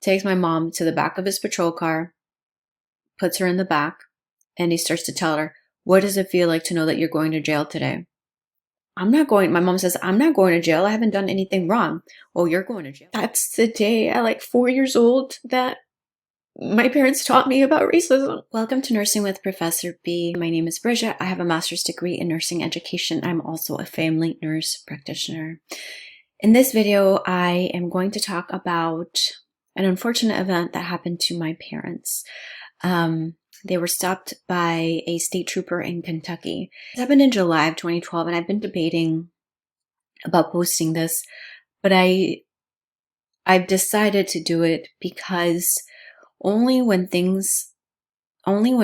takes my mom to the back of his patrol car, puts her in the back, and he starts to tell her, what does it feel like to know that you're going to jail today? I'm not going, my mom says, I'm not going to jail. I haven't done anything wrong. Oh, you're going to jail. That's the day at like 4 years old that my parents taught me about racism. Welcome to Nursing with Professor B. My name is Bridget. I have a master's degree in nursing education. I'm also a family nurse practitioner. In this video, I am going to talk about an unfortunate event that happened to my parents. They were stopped by a state trooper in Kentucky. It happened in July of 2012, and I've been debating about posting this, but I've decided to do it because only when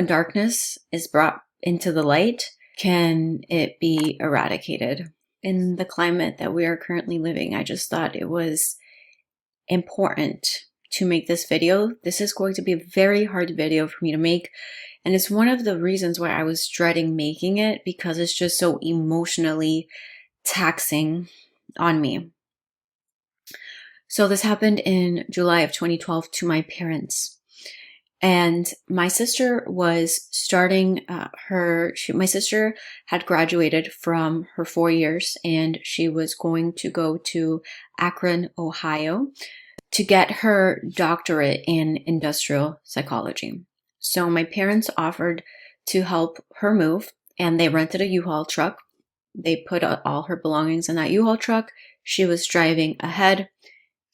darkness is brought into the light can it be eradicated. In the climate that we are currently living, I just thought it was important to make this video. This is going to be a very hard video for me to make, and it's one of the reasons why I was dreading making it, because it's just so emotionally taxing on me. So this happened in July of 2012 to my parents, and my sister was starting my sister had graduated from her 4 years, and she was going to go to Akron, Ohio, to get her doctorate in industrial psychology. So my parents offered to help her move, and they rented a U-Haul truck. They put all her belongings in that U-Haul truck. She was driving ahead,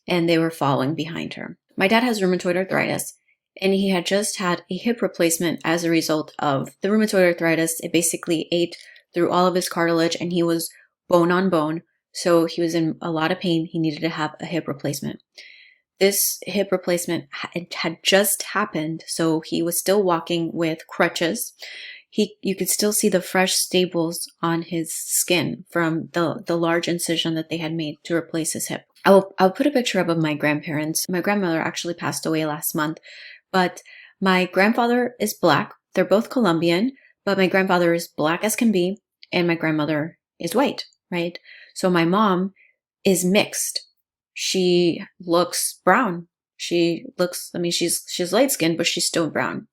and they were following behind her. My dad has rheumatoid arthritis, and he had just had a hip replacement as a result of the rheumatoid arthritis. It basically ate through all of his cartilage, and he was bone on bone. So he was in a lot of pain. He needed to have a hip replacement. This hip replacement had just happened, so he was still walking with crutches. You could still see the fresh staples on his skin from the large incision that they had made to replace his hip. I'll put a picture up of my grandparents. My grandmother actually passed away last month, but my grandfather is Black. They're both Colombian, but my grandfather is Black as can be, and my grandmother is white, right? So my mom is mixed. She looks brown. She's light skinned, but she's still brown.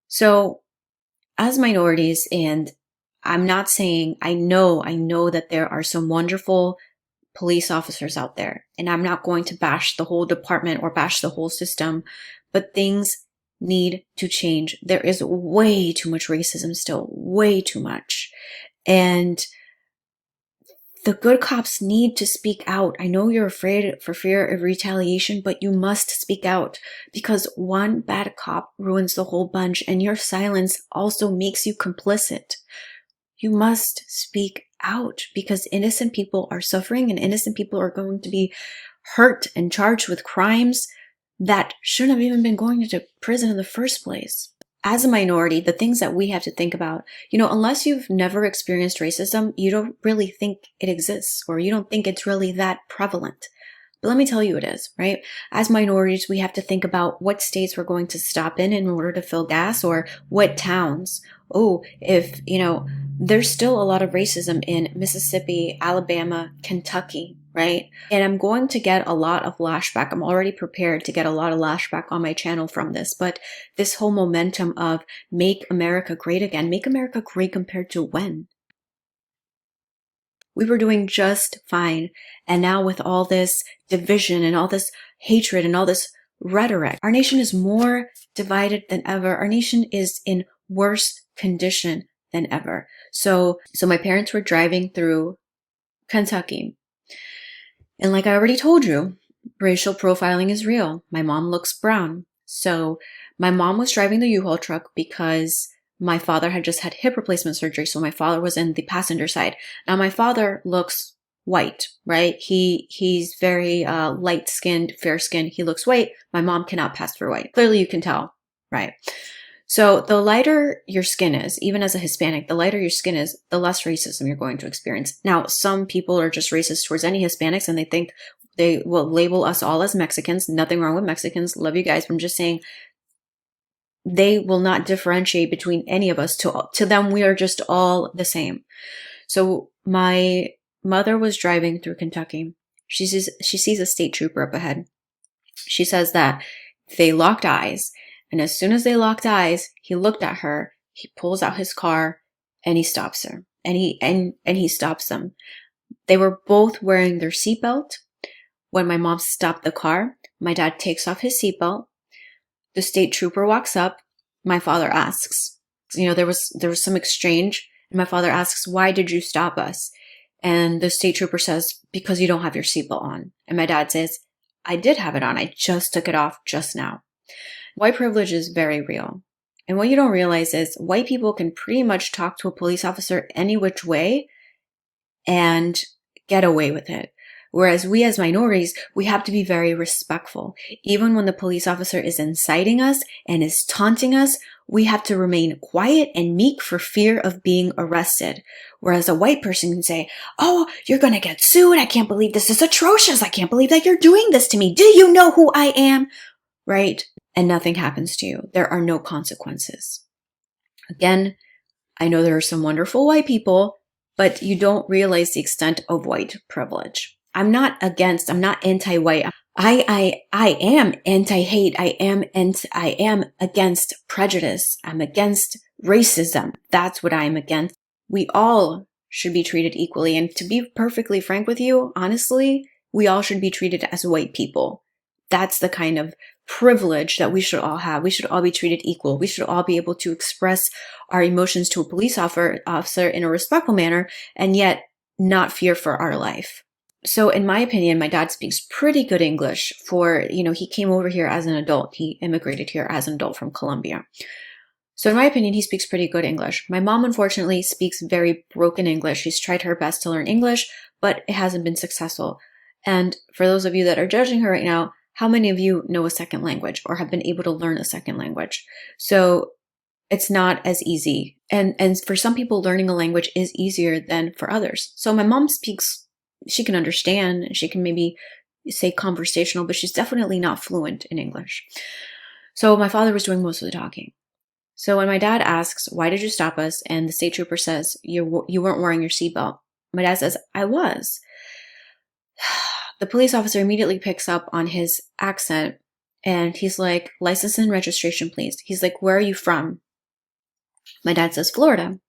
So as minorities, and I'm not saying, I know that there are some wonderful police officers out there, and I'm not going to bash the whole department or bash the whole system, but things need to change. There is way too much racism still, way too much. And the good cops need to speak out. I know you're afraid for fear of retaliation, but you must speak out, because one bad cop ruins the whole bunch, and your silence also makes you complicit. You must speak out, because innocent people are suffering, and innocent people are going to be hurt and charged with crimes that shouldn't have even been going to prison in the first place. As a minority, the things that we have to think about, unless you've never experienced racism, you don't really think it exists, or you don't think it's really that prevalent. But let me tell you it is, right? As minorities, we have to think about what states we're going to stop in order to fill gas, or what towns. Oh, if, there's still a lot of racism in Mississippi, Alabama, Kentucky, right? And I'm going to get a lot of lashback. I'm already prepared to get a lot of lashback on my channel from this, but this whole momentum of make America great again, make America great compared to when? We were doing just fine. And now with all this division and all this hatred and all this rhetoric, our nation is more divided than ever. Our nation is in worse condition than ever. So my parents were driving through Kentucky. And like I already told you, racial profiling is real. My mom looks brown. So my mom was driving the U-Haul truck because my father had just had hip replacement surgery. So my father was in the passenger side. Now my father looks white, right? He's very light skinned, fair skinned. He looks white. My mom cannot pass for white. Clearly you can tell, right? So the lighter your skin is, even as a Hispanic, the lighter your skin is, the less racism you're going to experience. Now, some people are just racist towards any Hispanics, and they think they will label us all as Mexicans. Nothing wrong with Mexicans. Love you guys. But I'm just saying they will not differentiate between any of us. To them, we are just all the same. So my mother was driving through Kentucky. She sees a state trooper up ahead. She says that they locked eyes. And as soon as they locked eyes, he looked at her, he pulls out his car, and he stops her. And he stops them. They were both wearing their seatbelt. When my mom stopped the car, my dad takes off his seatbelt. The state trooper walks up. My father asks, there was some exchange. And my father asks, "Why did you stop us?" And the state trooper says, "Because you don't have your seatbelt on." And my dad says, "I did have it on. I just took it off just now." White privilege is very real. And what you don't realize is white people can pretty much talk to a police officer any which way and get away with it. Whereas we as minorities, we have to be very respectful. Even when the police officer is inciting us and is taunting us, we have to remain quiet and meek for fear of being arrested. Whereas a white person can say, "Oh, you're going to get sued. I can't believe this is atrocious. I can't believe that you're doing this to me. Do you know who I am?" Right? And nothing happens to you. There are no consequences. Again, I know there are some wonderful white people, but you don't realize the extent of white privilege. I'm not anti-white. I am anti-hate. I am against prejudice. I'm against racism. That's what I'm against. We all should be treated equally. And to be perfectly frank with you, honestly, we all should be treated as white people. That's the kind of privilege that we should all have. We should all be treated equal. We should all be able to express our emotions to a police officer in a respectful manner and yet not fear for our life. So in my opinion, my dad speaks pretty good English he came over here as an adult. He immigrated here as an adult from Colombia. So in my opinion, he speaks pretty good English. My mom, unfortunately, speaks very broken English. She's tried her best to learn English, but it hasn't been successful. And for those of you that are judging her right now, how many of you know a second language or have been able to learn a second language? So it's not as easy. And for some people, learning a language is easier than for others. So my mom speaks, she can understand, she can maybe say conversational, but she's definitely not fluent in English. So my father was doing most of the talking. So when my dad asks, "Why did you stop us?" and the state trooper says, you weren't wearing your seatbelt," my dad says, "I was." The police officer immediately picks up on his accent and he's like, "License and registration, please." He's like, "Where are you from?" My dad says, "Florida."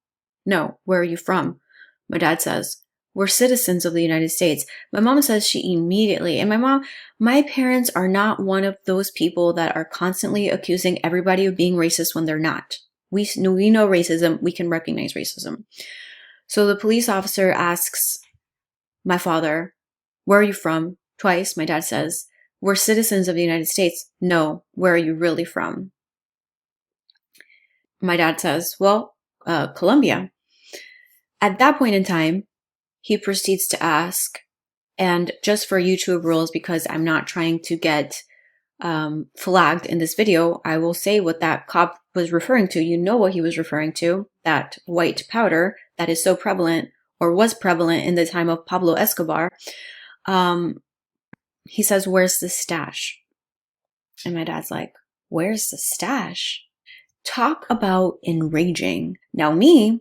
"No, where are you from?" My dad says, "We're citizens of the United States." My mom says she immediately, and my parents are not one of those people that are constantly accusing everybody of being racist when they're not. We know racism. We can recognize racism. So the police officer asks my father, "Where are you from?" Twice. My dad says, "We're citizens of the United States." "No, where are you really from?" My dad says, "Well, Colombia." At that point in time, he proceeds to ask, and just for YouTube rules, because I'm not trying to get flagged in this video, I will say what that cop was referring to. You know what he was referring to, that white powder that is so prevalent or was prevalent in the time of Pablo Escobar. He says, "Where's the stash?" And my dad's like, "Where's the stash?" Talk about enraging. Now me,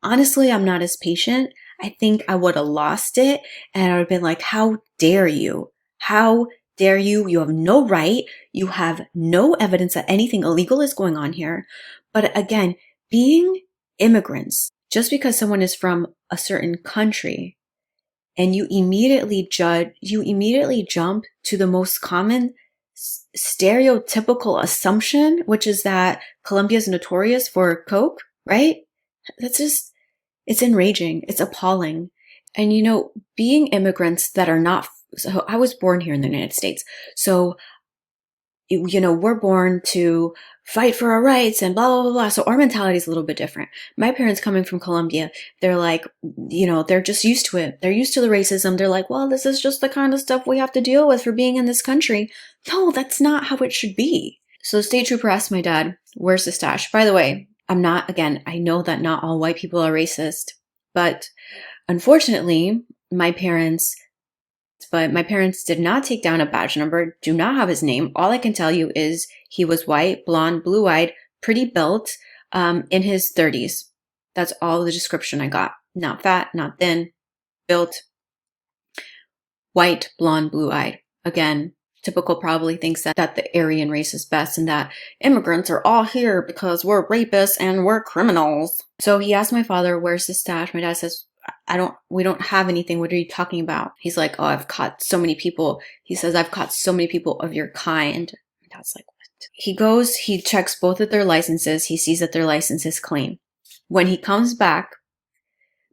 honestly, I'm not as patient. I think I would have lost it and I would have been like, "How dare you? How dare you? You have no right. You have no evidence that anything illegal is going on here." But again, being immigrants, just because someone is from a certain country and you immediately jump to the most common stereotypical assumption, which is that Colombia is notorious for coke, right? It's enraging. It's appalling. And being immigrants that are not, so I was born here in the United States. So, we're born to fight for our rights and blah, blah, blah, blah. So our mentality is a little bit different. My parents coming from Colombia, they're like, they're just used to it. They're used to the racism. They're like, well, this is just the kind of stuff we have to deal with for being in this country. No, that's not how it should be. So the state trooper asked my dad, "Where's the stash?" By the way, I know that not all white people are racist, but unfortunately, my parents did not take down a badge number, do not have his name. All I can tell you is he was white, blonde, blue-eyed, pretty built, in his 30s. That's all the description I got. Not fat, not thin, built, white, blonde, blue-eyed. Again, Typical probably thinks that the Aryan race is best and that immigrants are all here because we're rapists and we're criminals. So he asked my father, where's the stash? My dad says, we don't have anything. What are you talking about? He's like, oh, I've caught so many people. He says, I've caught so many people of your kind. My dad's like, what? He goes, he checks both of their licenses. He sees that their license is clean. When he comes back,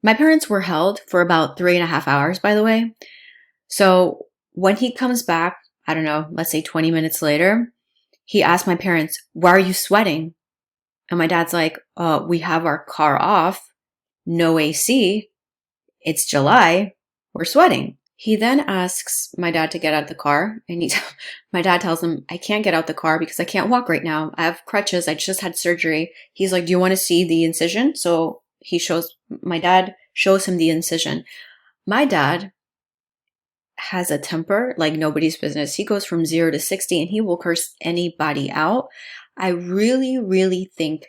my parents were held for about 3.5 hours, by the way. So when he comes back, I don't know, let's say 20 minutes later, he asked my parents, why are you sweating? And my dad's like, we have our car off, no AC. It's July. We're sweating. He then asks my dad to get out of the car. And my dad tells him, I can't get out the car because I can't walk right now. I have crutches. I just had surgery. He's like, do you want to see the incision? So my dad shows him the incision. My dad has a temper like nobody's business. He goes from 0 to 60 and he will curse anybody out. I really, really think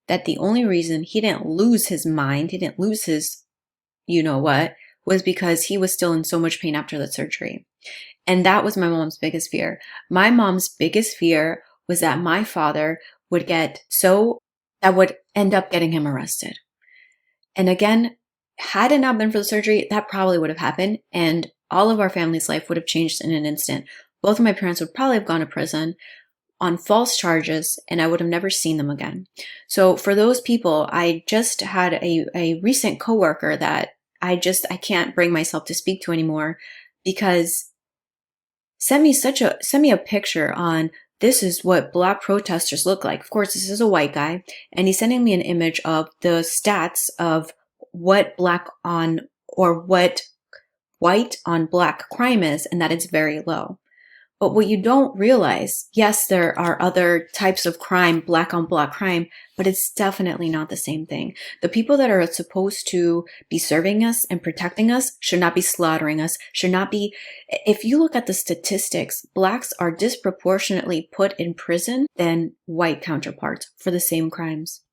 that the only reason he didn't lose his mind, he didn't lose his you know what, was because he was still in so much pain after the surgery. And that was my mom's biggest fear. My mom's biggest fear was that my father would that would end up getting him arrested. And again, had it not been for the surgery, that probably would have happened. And all of our family's life would have changed in an instant. Both of my parents would probably have gone to prison on false charges, and I would have never seen them again. So for those people, I just had a recent coworker that I can't bring myself to speak to anymore, because sent me a picture on, this is what Black protesters look like. Of course, this is a white guy, and he's sending me an image of the stats of what what white on Black crime is, and that it's very low. But what you don't realize, yes, there are other types of crime, Black on Black crime, but it's definitely not the same thing. The people that are supposed to be serving us and protecting us should not be slaughtering us, if you look at the statistics, Blacks are disproportionately put in prison than white counterparts for the same crimes.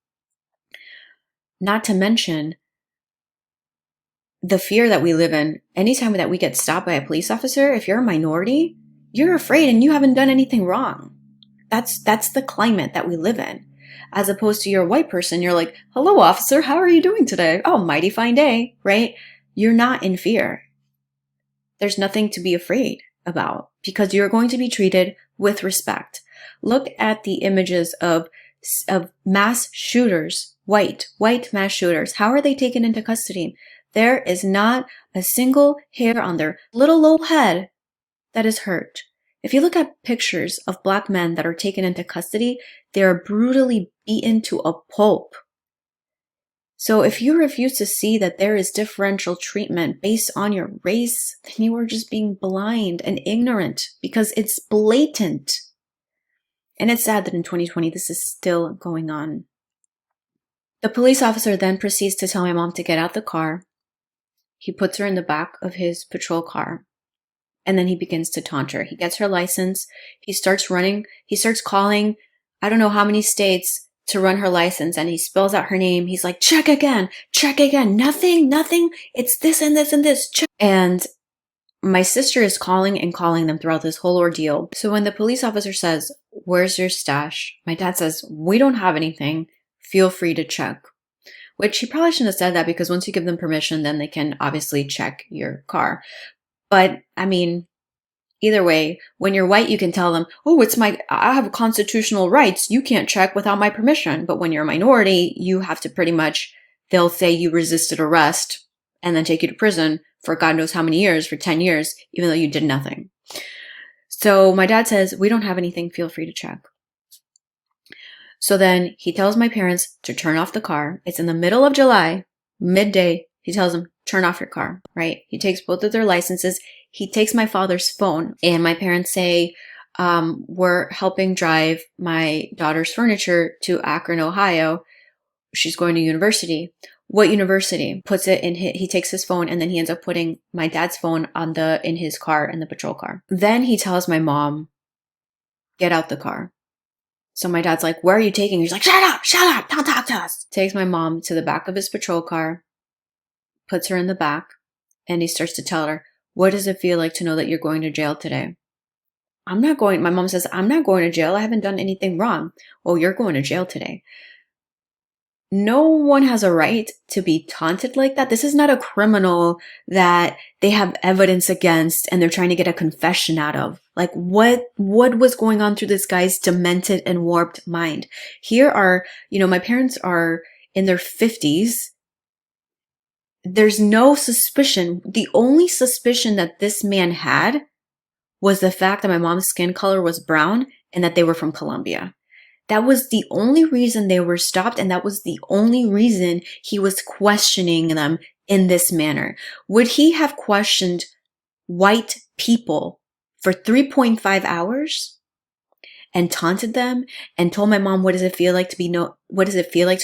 Not to mention the fear that we live in. Anytime that we get stopped by a police officer, if you're a minority, you're afraid and you haven't done anything wrong. That's the climate that we live in. As opposed to you're a white person, you're like, hello, officer, how are you doing today? Oh, mighty fine day, right? You're not in fear. There's nothing to be afraid about because you're going to be treated with respect. Look at the images of mass shooters, white mass shooters. How are they taken into custody? There is not a single hair on their little old head that is hurt. If you look at pictures of Black men that are taken into custody, they are brutally beaten to a pulp. So if you refuse to see that there is differential treatment based on your race, then you are just being blind and ignorant because it's blatant. And it's sad that in 2020, this is still going on. The police officer then proceeds to tell my mom to get out the car. He puts her in the back of his patrol car. And then he begins to taunt her. He gets her license. He starts calling, I don't know how many states to run her license. And he spells out her name. He's like, check again, nothing. It's this and this and this. Check. And my sister is calling them throughout this whole ordeal. So when the police officer says, where's your stash? My dad says, we don't have anything. Feel free to check. Which he probably shouldn't have said that, because once you give them permission, then they can obviously check your car. But I mean, either way, when you're white, you can tell them, oh, I have constitutional rights. You can't check without my permission. But when you're a minority, you have to they'll say you resisted arrest and then take you to prison for God knows how many years, for 10 years, even though you did nothing. So my dad says, we don't have anything. Feel free to check. So then he tells my parents to turn off the car. It's in the middle of July, midday. He tells them, turn off your car, right? He takes both of their licenses. He takes my father's phone, and my parents say, we're helping drive my daughter's furniture to Akron, Ohio. She's going to university. What university? He takes his phone, and then he ends up putting my dad's phone in his car, in the patrol car. Then he tells my mom, get out the car. So my dad's like, where are you taking her? He's like, shut up, don't talk to us. Takes my mom to the back of his patrol car, puts her in the back, and he starts to tell her, what does it feel like to know that you're going to jail today? I'm not going, my mom says, I'm not going to jail. I haven't done anything wrong. Well, you're going to jail today. No one has a right to be taunted like that. This is not a criminal that they have evidence against and they're trying to get a confession out of. Like what was going on through this guy's demented and warped mind? Here are, my parents are in their 50s. There's no suspicion. The only suspicion that this man had was the fact that my mom's skin color was brown and that they were from Colombia. That was the only reason they were stopped, and that was the only reason he was questioning them in this manner. Would he have questioned white people for 3.5 hours and taunted them and told my mom, what does it feel like to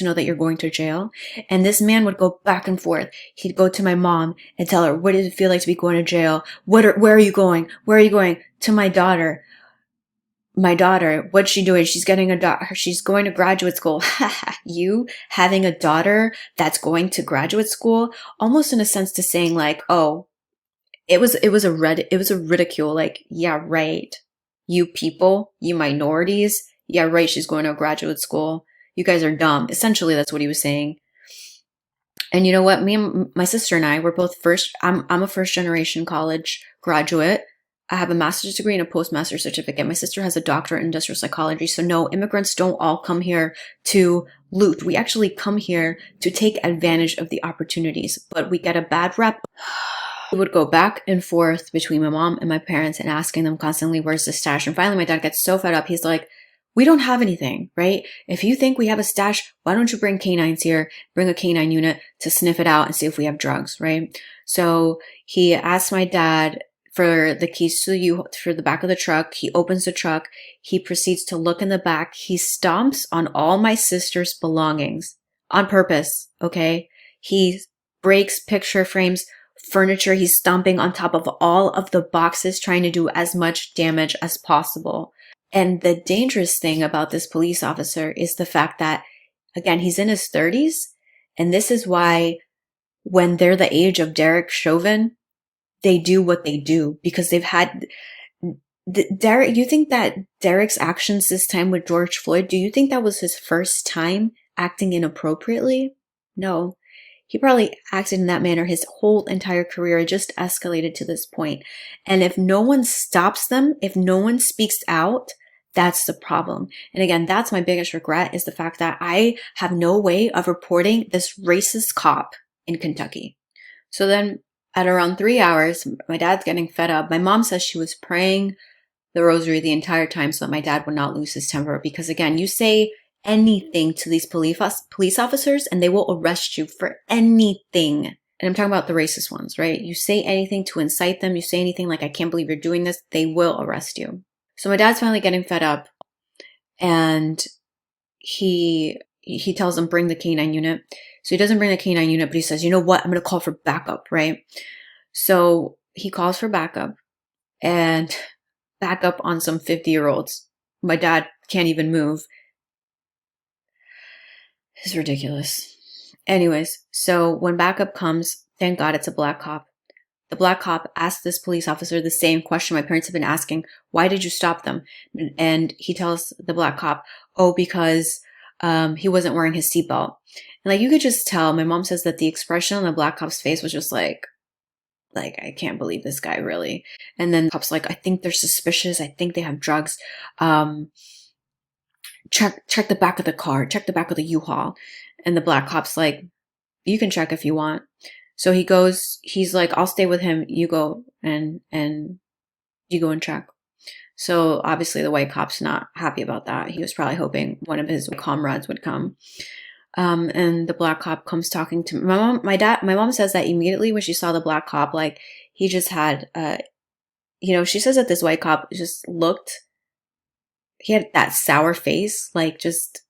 know that you're going to jail? And this man would go back and forth. He'd go to my mom and tell her, what does it feel like to be going to jail? Where are you going? Where are you going? To my daughter, what's she doing? She's getting she's going to graduate school. You having a daughter that's going to graduate school, almost in a sense to saying like, oh, it was a ridicule. Like, yeah, right. You people, you minorities. Yeah, right. She's going to graduate school. You guys are dumb. Essentially, that's what he was saying. And you know what? Me and my sister and I were both I'm a first generation college graduate. I have a master's degree and a postmaster's certificate. My sister has a doctorate in industrial psychology. So no, immigrants don't all come here to loot. We actually come here to take advantage of the opportunities, but we get a bad rep. We would go back and forth between my mom and my parents and asking them constantly, where's the stash? And finally my dad gets so fed up. He's like, we don't have anything, right? If you think we have a stash, why don't you bring canines here, bring a canine unit to sniff it out and see if we have drugs, right? So he asked my dad for the keys for the back of the truck. He opens the truck. He proceeds to look in the back. He stomps on all my sister's belongings on purpose. Okay. He breaks picture frames, furniture. He's stomping on top of all of the boxes, trying to do as much damage as possible. And the dangerous thing about this police officer is the fact that, again, he's in his 30s. And this is why when they're the age of Derek Chauvin, they do what they do because they've had Derek. You think that Derek's actions this time with George Floyd, do you think that was his first time acting inappropriately? No, he probably acted in that manner his whole entire career. It just escalated to this point. And if no one stops them, if no one speaks out, that's the problem. And again, that's my biggest regret is the fact that I have no way of reporting this racist cop in Kentucky. So then at around 3 hours, my dad's getting fed up. My mom says she was praying the rosary the entire time so that my dad would not lose his temper. Because again, you say anything to these police officers and they will arrest you for anything. And I'm talking about the racist ones, right? You say anything to incite them. You say anything like, I can't believe you're doing this. They will arrest you. So my dad's finally getting fed up and he tells them, bring the canine unit. So he doesn't bring the canine unit, but he says, you know what? I'm going to call for backup, right? So he calls for backup and backup on some 50-year-olds. My dad can't even move. It's ridiculous. Anyways, so when backup comes, thank God it's a black cop. The black cop asked this police officer the same question my parents have been asking. Why did you stop them? And he tells the black cop, oh, because he wasn't wearing his seatbelt. And like, you could just tell, my mom says that the expression on the black cop's face was just like, I can't believe this guy really. And then the cop's like, I think they're suspicious. I think they have drugs. Check the back of the car, check the back of the U-Haul. And the black cop's like, you can check if you want. So he goes, he's like, I'll stay with him. You go and you go and check. So obviously the white cop's not happy about that. He was probably hoping one of his comrades would come. And the black cop comes talking to my mom. My mom says that immediately when she saw the black cop, like he just had, she says that this white cop just looked, he had that sour face, like just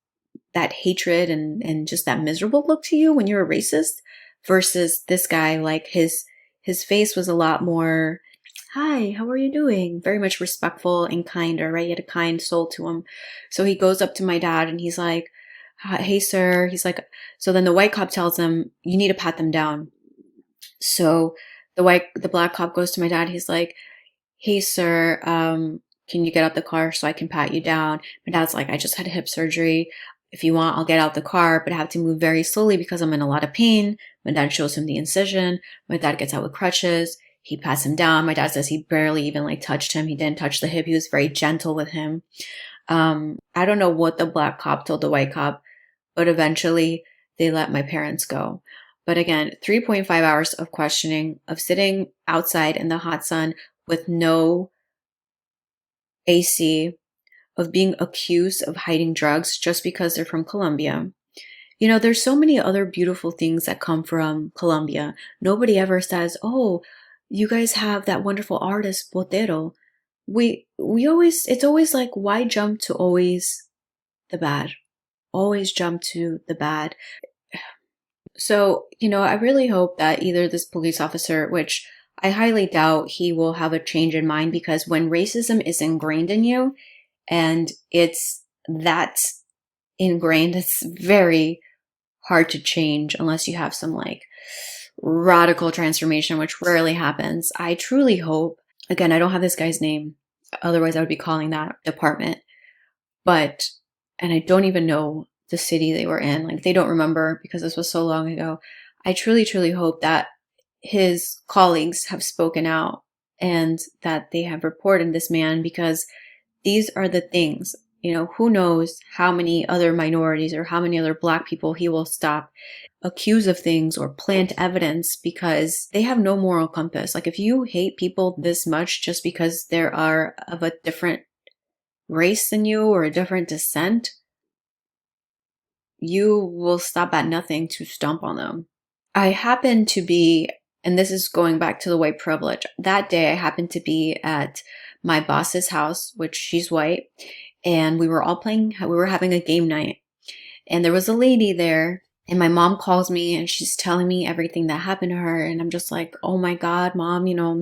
that hatred and just that miserable look to you when you're a racist versus this guy, like his face was a lot more, hi, how are you doing? Very much respectful and kinder, right? He had a kind soul to him. So he goes up to my dad and he's like, hey, sir. He's like, so then the white cop tells him, you need to pat them down. So the black cop goes to my dad. He's like, hey, sir, can you get out the car so I can pat you down? My dad's like, I just had hip surgery. If you want, I'll get out the car, but I have to move very slowly because I'm in a lot of pain. My dad shows him the incision. My dad gets out with crutches. He pats him down. My dad says he barely even like touched him. He didn't touch the hip. He was very gentle with him. I don't know what the black cop told the white cop, but eventually they let my parents go. But again, 3.5 hours of questioning, of sitting outside in the hot sun with no AC, of being accused of hiding drugs just because they're from Colombia. You know, there's so many other beautiful things that come from Colombia. Nobody ever says, oh, you guys have that wonderful artist, Botero. We always, it's always like, why jump to always the bad? Always jump to the bad. So, you know, I really hope that either this police officer, which I highly doubt he will have a change in mind, because when racism is ingrained in you and it's that ingrained, it's very hard to change unless you have some like radical transformation, which rarely happens. I truly hope, again, I don't have this guy's name. Otherwise I would be calling that department. But, and I don't even know the city they were in. Like, they don't remember because this was so long ago. I truly, truly hope that his colleagues have spoken out and that they have reported this man, because these are the things, you know, who knows how many other minorities or how many other Black people he will stop, accuse of things, or plant evidence, because they have no moral compass. Like, if you hate people this much just because they are of a different race than you or a different descent, you will stop at nothing to stomp on them. I happen to be, and this is going back to the white privilege, that day I happened to be at my boss's house, which she's white, and we were all playing, we were having a game night, and there was a lady there, and my mom calls me and she's telling me everything that happened to her, and I'm just like, oh my God, Mom, you know,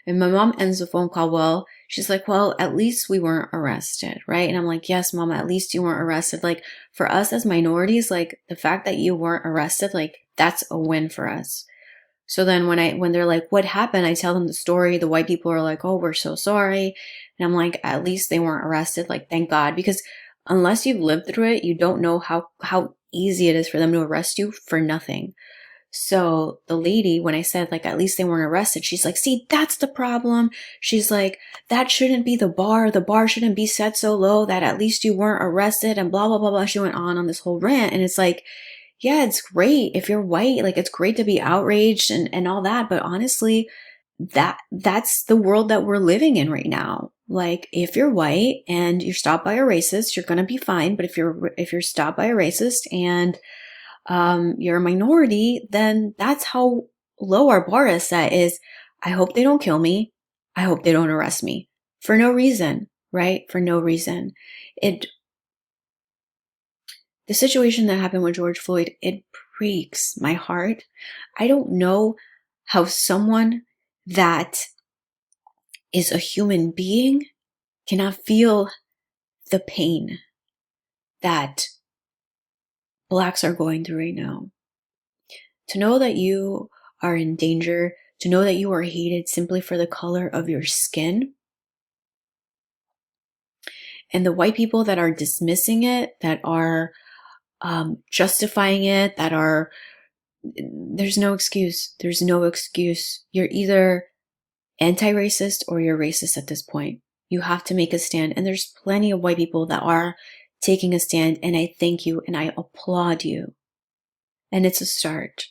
and my mom ends the phone call, well, she's like, well, at least we weren't arrested, right? And I'm like, yes, Mom, at least you weren't arrested. Like, for us as minorities, like, the fact that you weren't arrested, like, that's a win for us. So then when they're like, what happened? I tell them the story. The white people are like, oh, we're so sorry. And I'm like, at least they weren't arrested. Like, thank God. Because unless you've lived through it, you don't know how easy it is for them to arrest you for nothing. So the lady, when I said, like, at least they weren't arrested, she's like, see, that's the problem. She's like, that shouldn't be the bar. The bar shouldn't be set so low that at least you weren't arrested, and blah, blah, blah, blah. She went on this whole rant. And it's like, yeah, it's great if you're white, like, it's great to be outraged and all that. But honestly, that's the world that we're living in right now. Like, if you're white and you're stopped by a racist, you're going to be fine. But if you're stopped by a racist and you're a minority, then that's how low our bar is set. Is, I hope they don't kill me. I hope they don't arrest me for no reason, right? For no reason. The situation that happened with George Floyd, it breaks my heart. I don't know how someone that is a human being cannot feel the pain that Blacks are going through right now. To know that you are in danger, to know that you are hated simply for the color of your skin, and the white people that are dismissing it, that are justifying it, that are, there's no excuse. There's no excuse. You're either anti-racist or you're racist at this point. You have to make a stand. And there's plenty of white people that are taking a stand. And I thank you and I applaud you. And it's a start.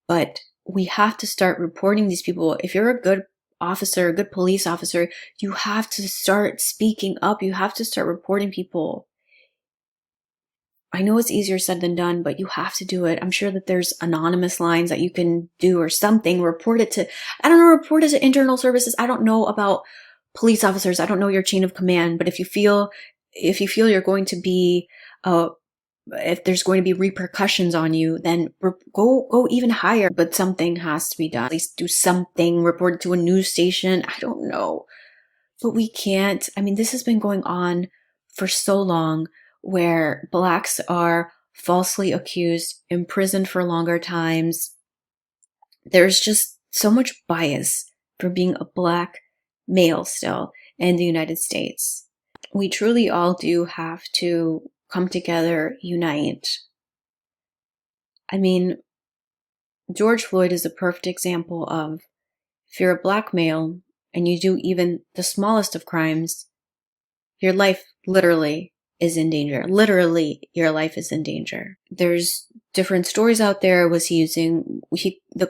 But we have to start reporting these people. If you're a good officer, a good police officer, you have to start speaking up. You have to start reporting people. I know it's easier said than done, but you have to do it. I'm sure that there's anonymous lines that you can do or something. Report it to internal services. I don't know about police officers. I don't know your chain of command, but if you feel you're going to be, if there's going to be repercussions on you, then go even higher. But something has to be done. At least do something. Report it to a news station. I don't know, but we can't. I mean, this has been going on for so long, where Blacks are falsely accused, imprisoned for longer times. There's just so much bias for being a Black male still. in the United States. We truly all do have to come together, unite. I mean, George Floyd is a perfect example of, if you're a Black male and you do even the smallest of crimes, your life literally is in danger. Literally, your life is in danger. There's different stories out there. Was he using, the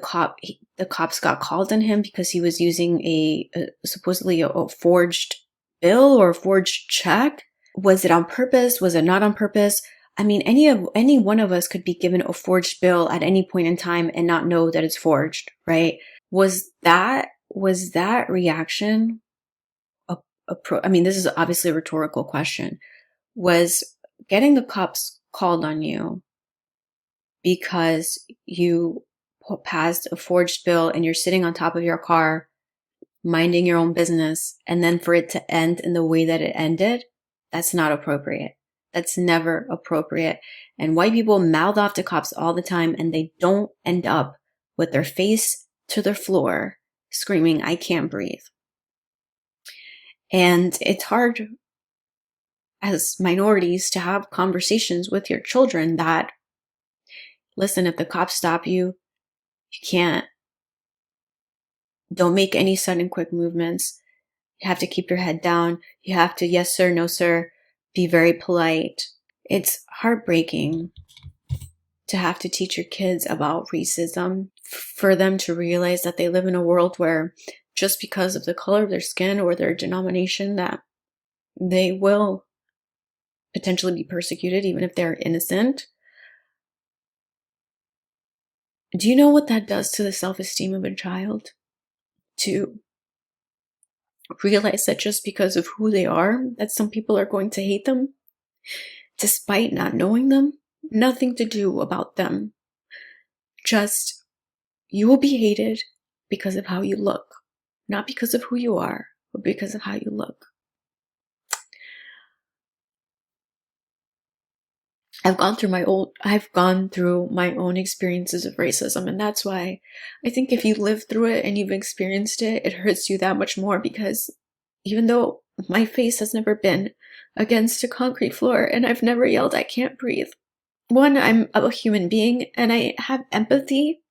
cops got called on him because he was using supposedly a forged bill or a forged check? Was it on purpose? Was it not on purpose? I mean, any one of us could be given a forged bill at any point in time and not know that it's forged, right? Was that reaction I mean, this is obviously a rhetorical question. Was getting the cops called on you because you passed a forged bill and you're sitting on top of your car, minding your own business, and then for it to end in the way that it ended? That's not appropriate. That's never appropriate. And white people mouth off to cops all the time, and they don't end up with their face to the floor screaming, "I can't breathe." And it's hard as minorities to have conversations with your children that, listen, if the cops stop you, don't make any sudden quick movements. You have to keep your head down. You have to, yes sir, no sir, be very polite. It's heartbreaking to have to teach your kids about racism, for them to realize that they live in a world where just because of the color of their skin or their denomination, that they will potentially be persecuted even if they're innocent. Do you know what that does to the self-esteem of a child? To realize that just because of who they are, that some people are going to hate them, despite not knowing them, nothing to do about them. Just, you will be hated because of how you look. Not because of who you are, but because of how you look. I've gone through my own experiences of racism, and that's why I think if you live through it and you've experienced it, it hurts you that much more, because even though my face has never been against a concrete floor and I've never yelled, "I can't breathe," one, I'm a human being and I have empathy,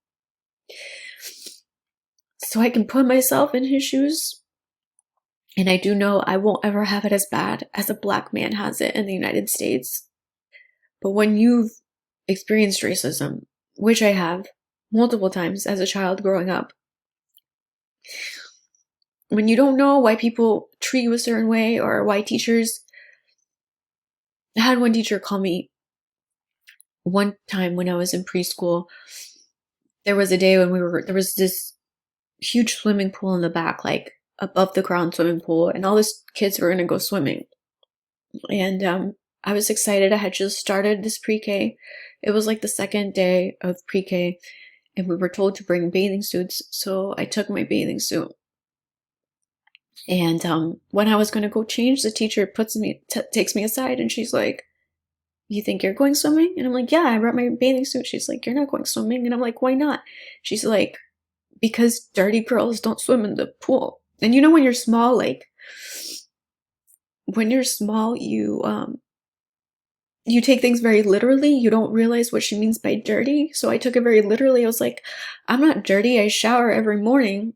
so I can put myself in his shoes. And I do know I won't ever have it as bad as a Black man has it in the United States. But when you've experienced racism, which I have multiple times as a child growing up, when you don't know why people treat you a certain way, or why teachers... I had one teacher call me one time when I was in preschool. There was a day when there was this huge swimming pool in the back, like above the ground swimming pool, and all these kids were going to go swimming. And I was excited. I had just started this pre-K. It was like the second day of pre-K, and we were told to bring bathing suits. So I took my bathing suit. And when I was going to go change, the teacher takes me aside, and she's like, "You think you're going swimming?" And I'm like, "Yeah, I brought my bathing suit." She's like, "You're not going swimming." And I'm like, "Why not?" She's like, "Because dirty girls don't swim in the pool." And you know, when you're small, you take things very literally. You don't realize what she means by dirty. So I took it very literally. I was like, "I'm not dirty. I shower every morning."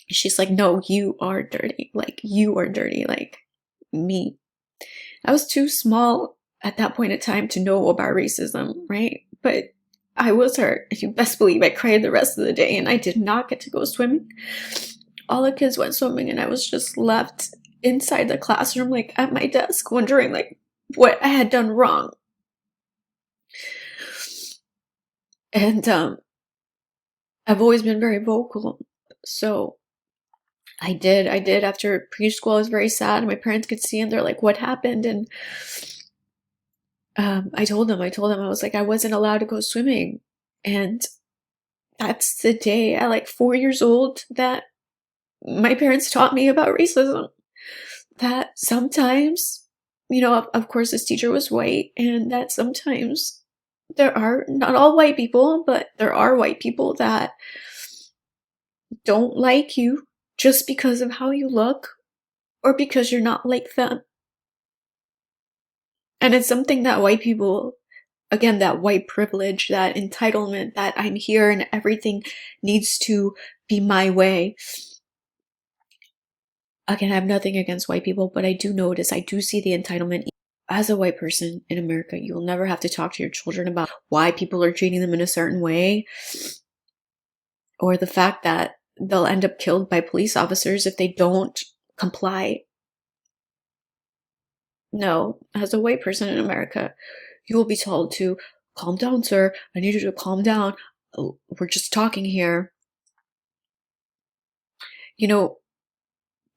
She's like, "No, you are dirty. Like, you are dirty, like me." I was too small at that point in time to know about racism, right? But I was hurt. You best believe I cried the rest of the day, and I did not get to go swimming. All the kids went swimming, and I was just left inside the classroom, like at my desk, wondering like what I had done wrong. And I've always been very vocal, so I did after preschool. I was very sad. My parents could see, and they're like, "What happened?" And I told them, I was like, I wasn't allowed to go swimming. And that's the day at like 4 years old that my parents taught me about racism. That sometimes, you know, of course this teacher was white, and that sometimes there are, not all white people, but there are white people that don't like you just because of how you look, or because you're not like them. And it's something that white people, again, that white privilege, that entitlement, that I'm here and everything needs to be my way. Again, I have nothing against white people, but I do notice, I do see the entitlement. As a white person in America, you'll never have to talk to your children about why people are treating them in a certain way, or the fact that they'll end up killed by police officers if they don't comply. No, as a white person in America, you will be told to calm down, sir. I need you to calm down. We're just talking here. You know,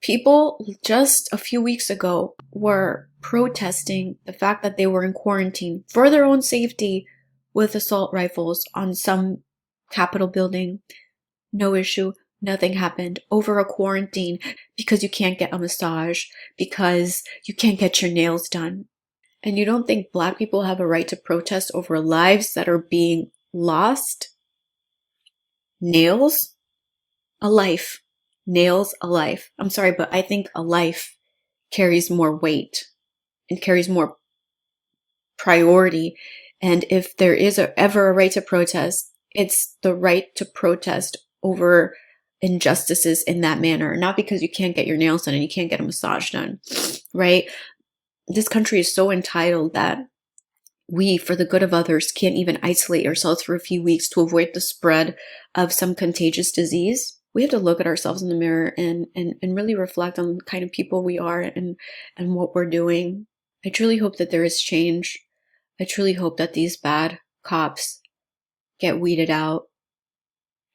people just a few weeks ago were protesting the fact that they were in quarantine for their own safety with assault rifles on some Capitol building. No issue. Nothing happened over a quarantine because you can't get a massage, because you can't get your nails done. And you don't think Black people have a right to protest over lives that are being lost? Nails? A life. Nails, a life. I'm sorry, but I think a life carries more weight and carries more priority. And if there is ever a right to protest, it's the right to protest over injustices in that manner, not because you can't get your nails done and you can't get a massage done, right? This country is so entitled that we, for the good of others, can't even isolate ourselves for a few weeks to avoid the spread of some contagious disease. We have to look at ourselves in the mirror and really reflect on the kind of people we are and what we're doing. I truly hope that there is change. I truly hope that these bad cops get weeded out,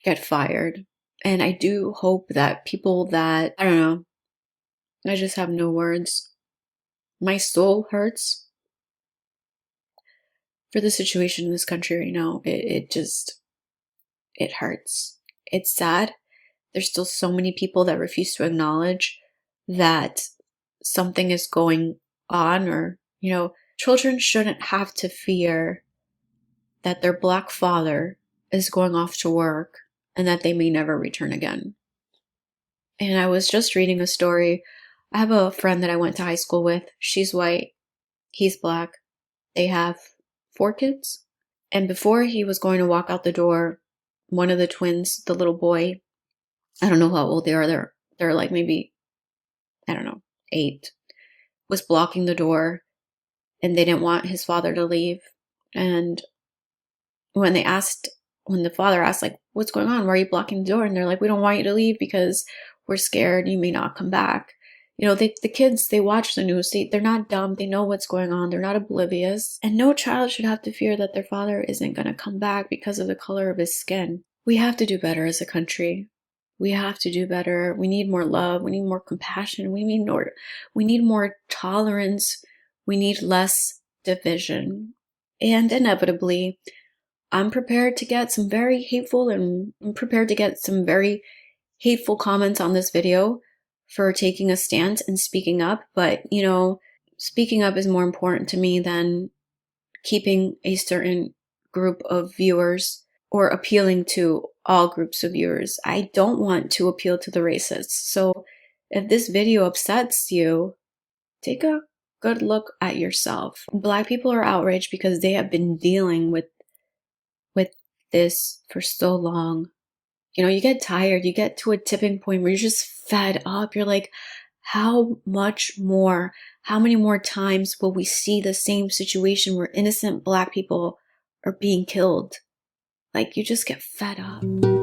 get fired. And I do hope that people that, I don't know, I just have no words. My soul hurts for the situation in this country right now. It hurts. It's sad. There's still so many people that refuse to acknowledge that something is going on, or, children shouldn't have to fear that their Black father is going off to work and that they may never return again. And I was just reading a story. I have a friend that I went to high school with. She's white. He's Black. They have 4 kids. And before he was going to walk out the door, one of the twins, the little boy, I don't know how old they are. They're like maybe, I don't know, 8, was blocking the door, and they didn't want his father to leave. And when the father asked, like, what's going on? Why are you blocking the door? And they're like, we don't want you to leave because we're scared you may not come back. The kids, they watch the news. They're not dumb. They know what's going on. They're not oblivious. And no child should have to fear that their father isn't going to come back because of the color of his skin. We have to do better as a country. We have to do better. We need more love. We need more compassion. We need more tolerance. We need less division. And inevitably, I'm prepared to get some very hateful comments on this video for taking a stance and speaking up. But, speaking up is more important to me than keeping a certain group of viewers or appealing to all groups of viewers. I don't want to appeal to the racists. So if this video upsets you, take a good look at yourself. Black people are outraged because they have been dealing with this for so long. You get tired, you get to a tipping point where you're just fed up. You're like, how many more times will we see the same situation where innocent Black people are being killed? Like, you just get fed up.